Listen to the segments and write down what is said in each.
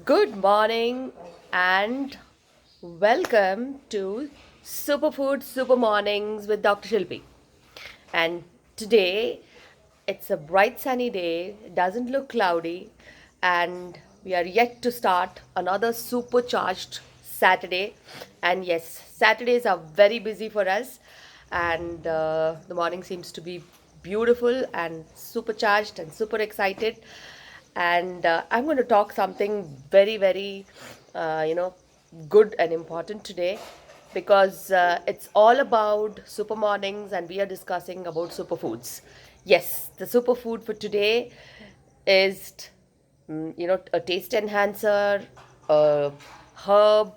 Good morning and welcome to Superfood Super Mornings with Dr. Shilpi. And today it's a bright sunny day, it doesn't look cloudy, and we are yet to start another supercharged Saturday. And yes, Saturdays are very busy for us, and the morning seems to be beautiful and supercharged and super excited. And I'm going to talk something very, uh, you know, good and important today because it's all about super mornings and we are discussing about superfoods. Yes, the superfood for today is, a taste enhancer, a herb,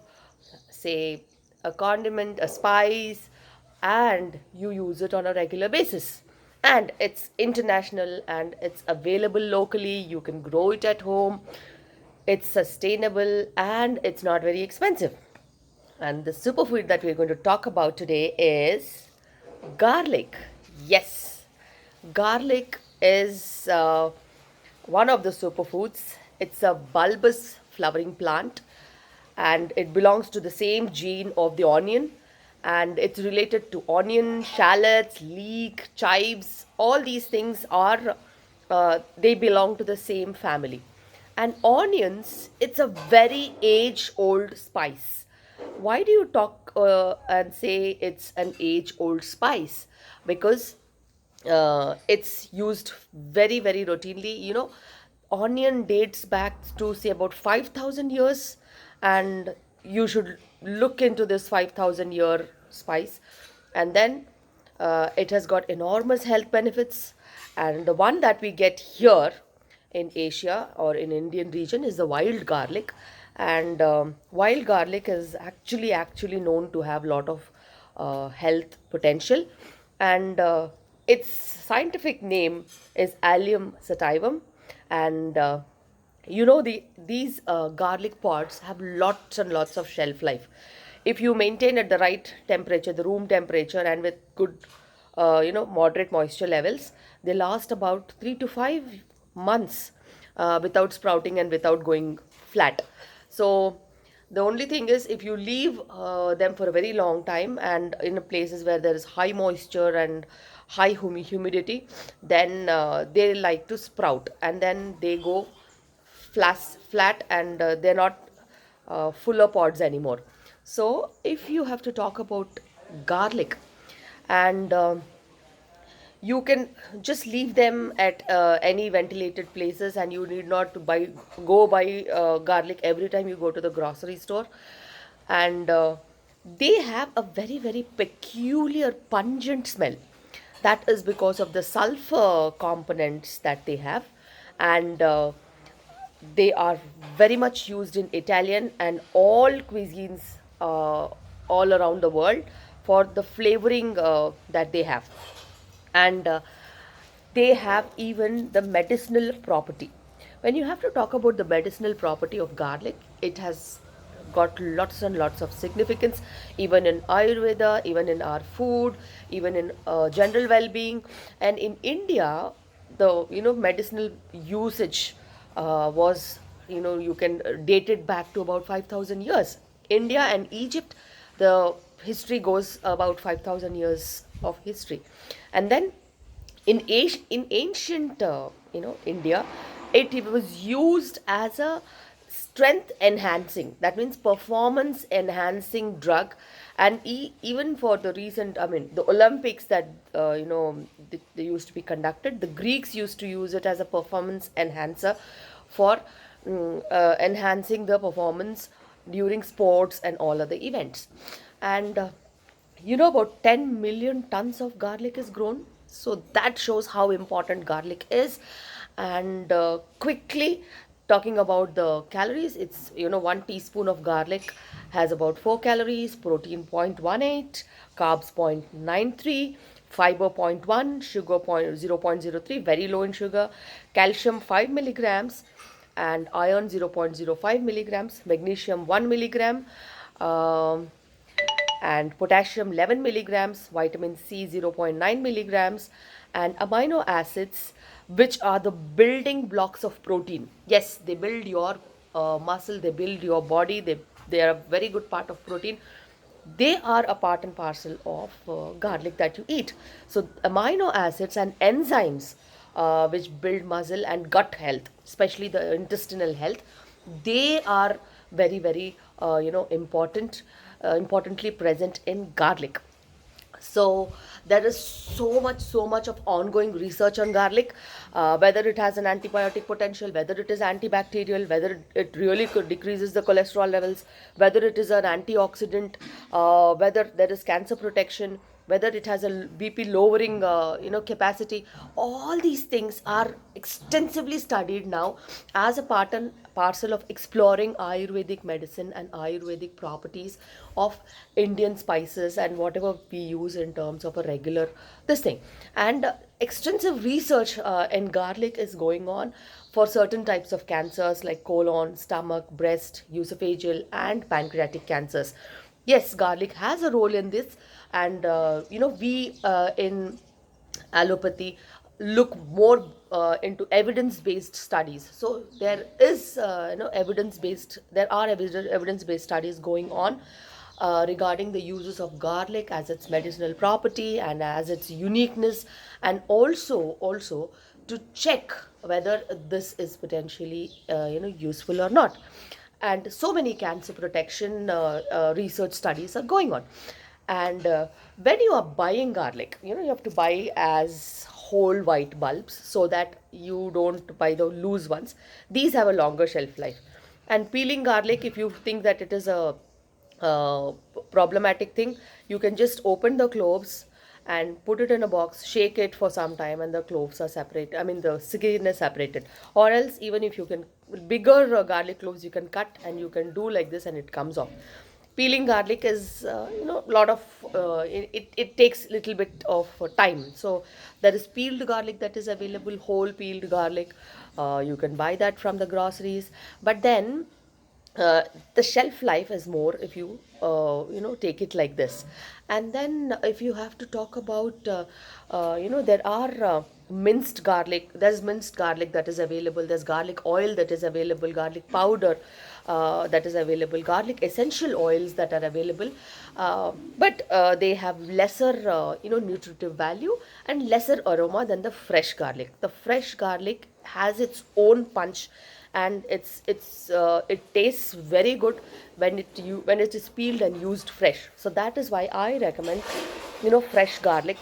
say a condiment, a spice, and you use it on a regular basis. And it's international and it's available locally. You can grow it at home. It's sustainable and it's not very expensive. And the superfood that we're going to talk about today is garlic. Yes, garlic is one of the superfoods. It's a bulbous flowering plant and it belongs to the same gene of the onion, and it's related to onion, shallots, leek, chives. All these things are they belong to the same family. And onions, it's a very age old spice. Why do you talk and say it's an age old spice? Because it's used very routinely. Onion dates back to say about 5,000 years, and you should look into this 5,000 year spice. And then it has got enormous health benefits, and the one that we get here in Asia or in Indian region is the wild garlic. And wild garlic is actually known to have a lot of health potential. And its scientific name is Allium sativum. And these garlic pods have lots and lots of shelf life if you maintain at the right temperature, the room temperature, and with good moderate moisture levels. They last about 3 to 5 months without sprouting and without going flat. So the only thing is, if you leave them for a very long time and in places where there is high moisture and high humidity, then they like to sprout and then they go flat, and they're not fuller pods anymore. So if you have to talk about garlic, and you can just leave them at any ventilated places, and you need not to go buy garlic every time you go to the grocery store. And they have a very peculiar pungent smell. That is because of the sulfur components that they have. And they are very much used in Italian and all cuisines all around the world for the flavoring that they have. And they have even the medicinal property. When you have to talk about the medicinal property of garlic, it has got lots and lots of significance, even in Ayurveda, even in our food, even in general well-being. And in India, the medicinal usage was, you can date it back to about 5,000 years. India and Egypt, the history goes about 5,000 years of history. And then in ancient India, it was used as a strength enhancing, that means performance enhancing drug. And even for the recent, I mean, the Olympics that they used to be conducted, the Greeks used to use it as a performance enhancer for enhancing the performance during sports and all other events. And about 10 million tons of garlic is grown. So that shows how important garlic is. And quickly talking about the calories, it's, 1 teaspoon of garlic has about 4 calories, protein 0.18, carbs 0.93, fiber zero point 0.1, sugar 0.03, very low in sugar, calcium 5 milligrams, and iron 0.05 milligrams, magnesium 1 milligram, um, and potassium 11 milligrams, vitamin C 0.9 milligrams, and amino acids, which are the building blocks of protein. Yes, they build your muscle, they build your body, they are a very good part of protein. They are a part and parcel of garlic that you eat. So amino acids and enzymes, which build muscle and gut health, especially the intestinal health, they are very very importantly present in garlic. So there is so much of ongoing research on garlic, whether it has an antibiotic potential, whether it is antibacterial, whether it really could decreases the cholesterol levels, whether it is an antioxidant, whether there is cancer protection, whether it has a BP lowering capacity. All these things are extensively studied now as a part and parcel of exploring Ayurvedic medicine and Ayurvedic properties of Indian spices and whatever we use in terms of a regular this thing. And extensive research in garlic is going on for certain types of cancers like colon, stomach, breast, esophageal, and pancreatic cancers. Yes, garlic has a role in this, and we in allopathy look more into evidence based studies. So there is evidence based studies going on regarding the uses of garlic as its medicinal property and as its uniqueness, and also to check whether this is potentially useful or not. And so many cancer protection research studies are going on. And when you are buying garlic, you have to buy as whole white bulbs so that you don't buy the loose ones. These have a longer shelf life. And peeling garlic, if you think that it is a uh, problematic thing, you can just open the cloves and put it in a box, shake it for some time, and the cloves are separate. I mean, the skin is separated. Or else, even if you can, bigger garlic cloves, you can cut and you can do like this, and it comes off. Peeling garlic is, lot of it takes little bit of time. So there is peeled garlic that is available, whole peeled garlic. You can buy that from the groceries, but then the shelf life is more if you take it like this. And then if you have to talk about there are there's minced garlic that is available, there's garlic oil that is available, garlic powder that is available, garlic essential oils that are available, but they have lesser nutritive value and lesser aroma than the fresh garlic. The fresh garlic has its own punch, and it tastes very good when it is peeled and used fresh. So that is why I recommend fresh garlic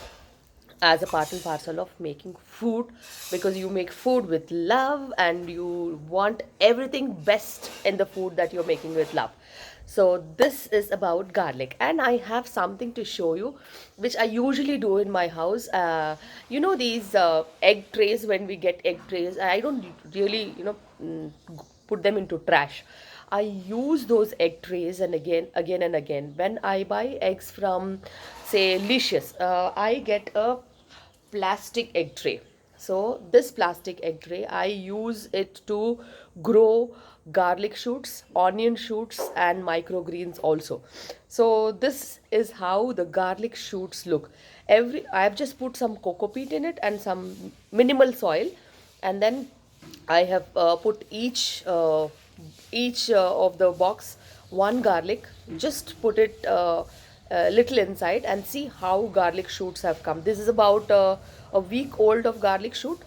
as a part and parcel of making food, because you make food with love and you want everything best in the food that you're making with love. So this is about garlic, and I have something to show you which I usually do in my house. These egg trays, when we get egg trays, I don't really put them into trash. I use those egg trays, and again and again. When I buy eggs from, say, Licious, I get a plastic egg tray. So this plastic egg tray, I use it to grow garlic shoots, onion shoots, and microgreens also. So this is how the garlic shoots look. I've just put some coco peat in it and some minimal soil, and then I have put each of the box one garlic. Just put it little inside and see how garlic shoots have come. This is about a week old of garlic shoot,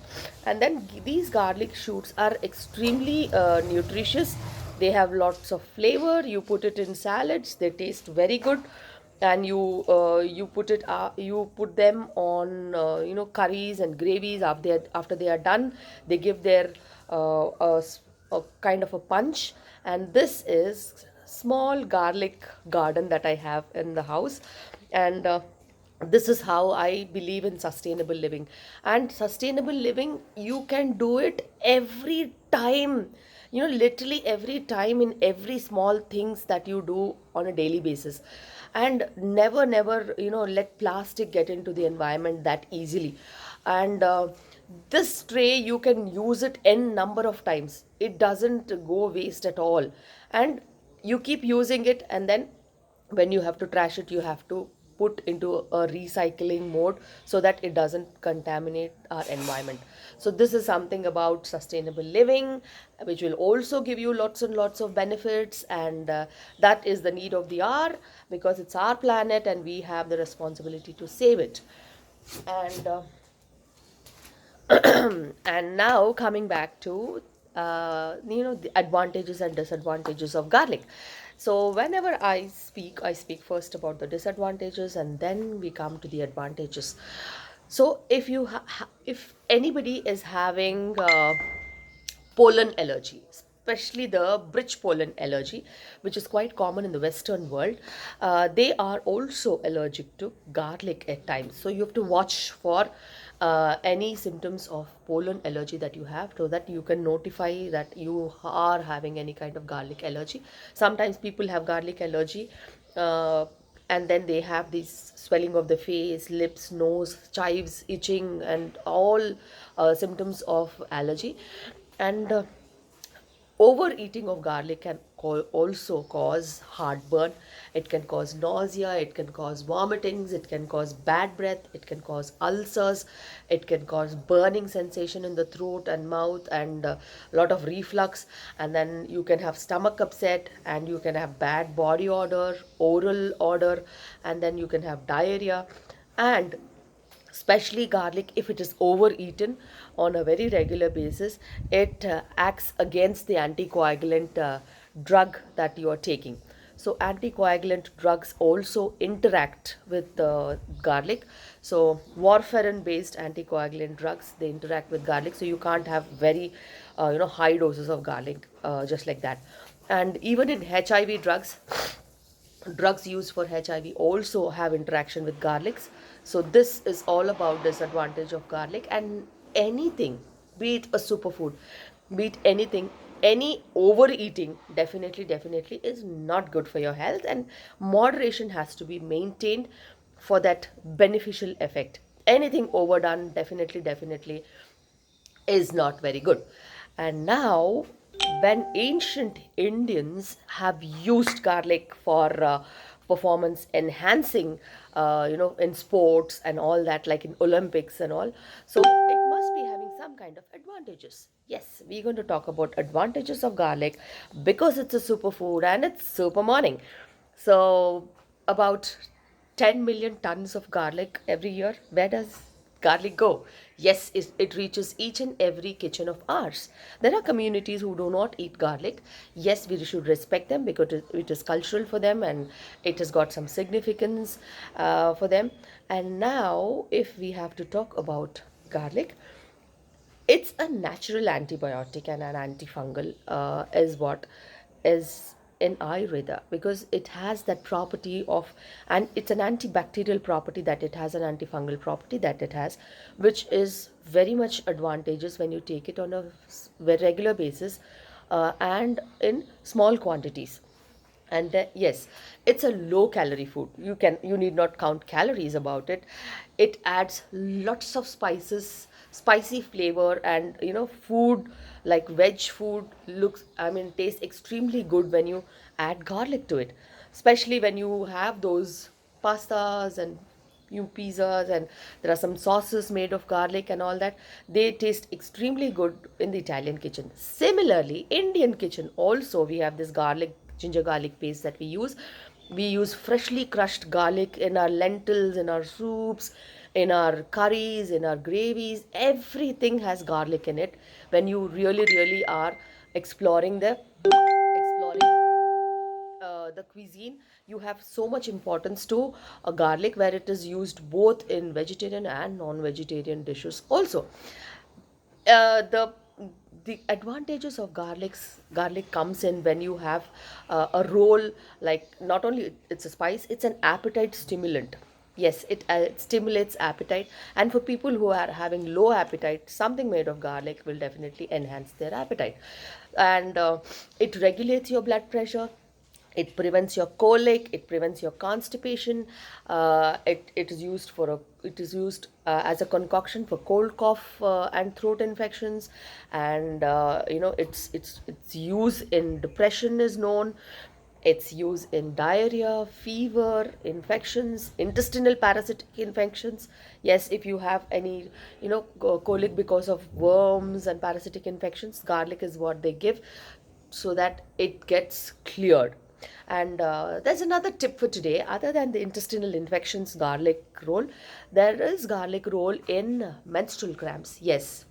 and then these garlic shoots are extremely nutritious. They have lots of flavor. You put it in salads, they taste very good. And you put them on curries and gravies. After they are done, they give their a kind of a punch. And this is small garlic garden that I have in the house. And this is how I believe in sustainable living. And sustainable living, you can do it every time, literally every time, in every small things that you do on a daily basis. And never let plastic get into the environment that easily. And this tray, you can use it n number of times, it doesn't go waste at all. And you keep using it, and then when you have to trash it, you have to put into a recycling mode so that it doesn't contaminate our environment. So this is something about sustainable living, which will also give you lots and lots of benefits, and that is the need of the hour, because it's our planet and we have the responsibility to save it. And and now coming back to the advantages and disadvantages of garlic. So whenever I speak first about the disadvantages and then we come to the advantages. So if anybody is having pollen allergy, especially the bridge pollen allergy, which is quite common in the Western world. They are also allergic to garlic at times. So you have to watch for any symptoms of pollen allergy that you have, so that you can notify that you are having any kind of garlic allergy. Sometimes people have garlic allergy. And then they have this swelling of the face, lips, nose, chives, itching, and all symptoms of allergy. And overeating of garlic can also cause heartburn. It can cause nausea, it can cause vomitings, it can cause bad breath, it can cause ulcers, it can cause burning sensation in the throat and mouth, and a lot of reflux. And then you can have stomach upset, and you can have bad body odor, oral odor, and then you can have diarrhea. And especially garlic, if it is overeaten on a very regular basis, it acts against the anticoagulant drug that you are taking. So anticoagulant drugs also interact with garlic. So warfarin based anticoagulant drugs, they interact with garlic, so you can't have very high doses of garlic just like that. And even in HIV drugs, drugs used for HIV also have interaction with garlics. So this is all about disadvantage of garlic. And anything, be it a superfood, be it anything, any overeating definitely is not good for your health, and moderation has to be maintained for that beneficial effect. Anything overdone definitely is not very good. And now, when ancient Indians have used garlic for performance enhancing, in sports and all that, like in Olympics and all, so it must be having some kind of advantages. Yes, we're going to talk about advantages of garlic because it's a superfood and it's super morning. So, about 10 million tons of garlic every year. Where does garlic go? Yes, it reaches each and every kitchen of ours. There are communities who do not eat garlic. Yes, we should respect them because it is cultural for them, and it has got some significance for them. And now, if we have to talk about garlic, it's a natural antibiotic and an antifungal, is what is in Ayurveda, because it has that property of, and it's an antibacterial property that it has, an antifungal property that it has, which is very much advantageous when you take it on a regular basis, and in small quantities. And yes, it's a low calorie food. You need not count calories about it. It adds lots of spices, spicy flavor, and food like veg food looks, I mean, tastes extremely good when you add garlic to it, especially when you have those pastas and few pizzas, and there are some sauces made of garlic and all that. They taste extremely good in the Italian kitchen. Similarly, Indian kitchen also, we have this garlic, ginger garlic paste that we use. We use freshly crushed garlic in our lentils, in our soups, in our curries, in our gravies. Everything has garlic in it. When you really are exploring the cuisine, you have so much importance to garlic, where it is used both in vegetarian and non-vegetarian dishes also. The advantages of garlic comes in when you have a role, like, not only it's a spice, it's an appetite stimulant. Yes, it stimulates appetite, and for people who are having low appetite, something made of garlic will definitely enhance their appetite. And it regulates your blood pressure, it prevents your colic, it prevents your constipation. It is used as a concoction for cold, cough, and throat infections. And its use in depression is known. It's used in diarrhea, fever, infections, intestinal parasitic infections. Yes, if you have any, colic because of worms and parasitic infections, garlic is what they give so that it gets cleared. And there's another tip for today. Other than the intestinal infections, garlic role, there is garlic role in menstrual cramps. Yes,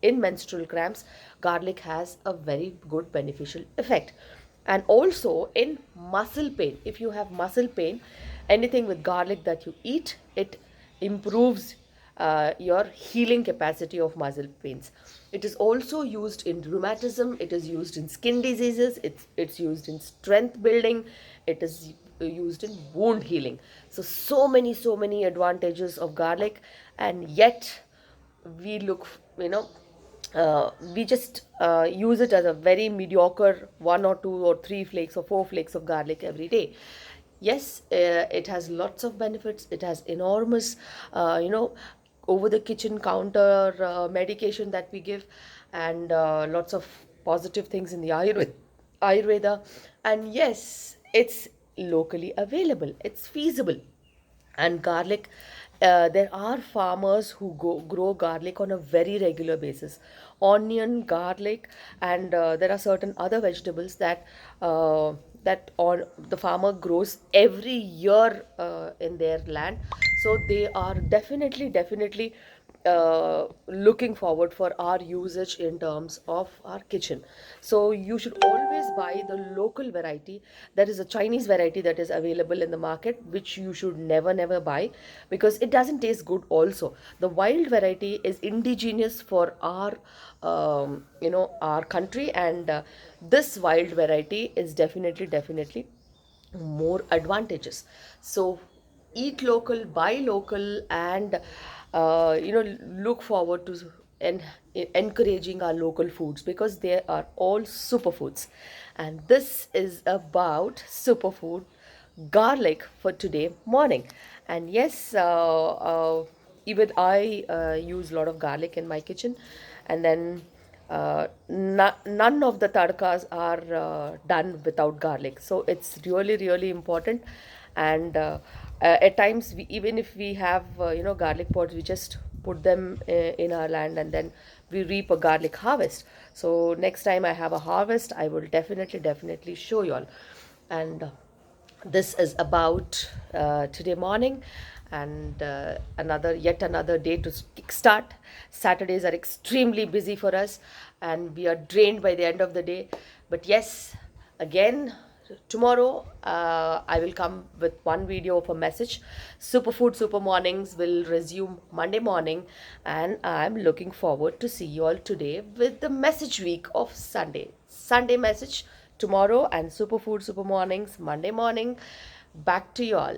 in menstrual cramps, garlic has a very good beneficial effect. And also in muscle pain, if you have muscle pain, anything with garlic that you eat, it improves your healing capacity of muscle pains. It is also used in rheumatism, it is used in skin diseases, it's used in strength building, it is used in wound healing. So many advantages of garlic, and yet we look, we just use it as a very mediocre one or two or three flakes or four flakes of garlic every day. Yes, it has lots of benefits. It has enormous, over the kitchen counter medication that we give, and lots of positive things in the Ayurveda. And yes, it's locally available. It's feasible. And garlic, there are farmers who grow garlic on a very regular basis, onion, garlic, and there are certain other vegetables that on the farmer grows every year in their land. So they are definitely looking forward for our usage in terms of our kitchen. So you should always buy the local variety. There is a Chinese variety that is available in the market, which you should never buy, because it doesn't taste good also. The wild variety is indigenous for our country, and this wild variety is definitely more advantageous. So eat local, buy local, and look forward to en- encouraging our local foods, because they are all superfoods. And this is about superfood garlic for today morning. And yes, even I use a lot of garlic in my kitchen, and then none of the tadkas are done without garlic. So it's really important. And at times, even if we have garlic pods, we just put them in our land, and then we reap a garlic harvest. So next time I have a harvest, I will definitely show you all. And this is about today morning, and yet another day to kickstart. Saturdays are extremely busy for us, and we are drained by the end of the day. But yes, again, tomorrow I will come with one video of a message. Superfood Super Mornings will resume Monday morning, and I'm looking forward to see you all today with the message week of Sunday message tomorrow, and Superfood Super Mornings Monday morning. Back to you all.